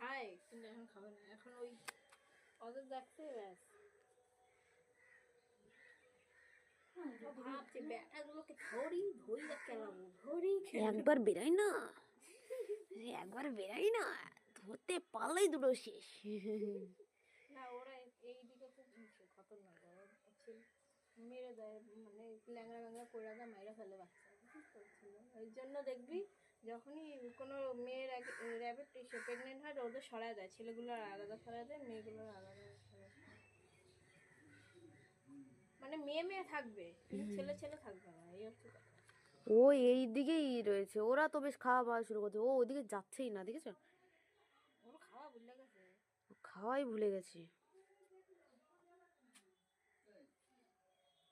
খায় কিন্তু এখন খাবে না, এখন ওই ওদের দেখতে ব্যাস ভাবছে ব্যাটাগুলোকে ধরি খেলাবো, একবার বেরাই না, একবার বেরাই না, ধরতে পারলেই দুটো শেষ। না ওরা এই দিকে খুব খতরনাক, মেরে দেয়, মানে ল্যাংড়া ল্যাংড়া করে দেয়, মেরে ফেলে বাচ্চা, করছিল। ওই জন্য দেখবি যখনই কোনো মেয়ের র্যাবিট এসে প্রেগনেন্ট হয় ওদের সরায় দেয়, ছেলেগুলোর আলাদা সরায় দেয়, মেয়েগুলোর আলাদা সরায় দেয়। মানে মেয়ে মেয়ে থাকবে কিন্তু ছেলে ছেলে থাকবে না, এই হচ্ছে কথা। ও এই দিকেই রয়েছে, ওরা তো বেশ খাওয়া পাওয়া শুরু করছে, ও ওদিকে যাচ্ছেই না, দেখেছ? ওর খাওয়া ভুলে গেছে, খাওয়াই ভুলে গেছে।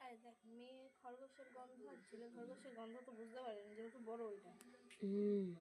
আরে দেখ, মেয়ে খরগোশের গন্ধ আর ছেলে খরগোশের গন্ধ তো বুঝতে পারেনি, যেহেতু বড় ওইটা।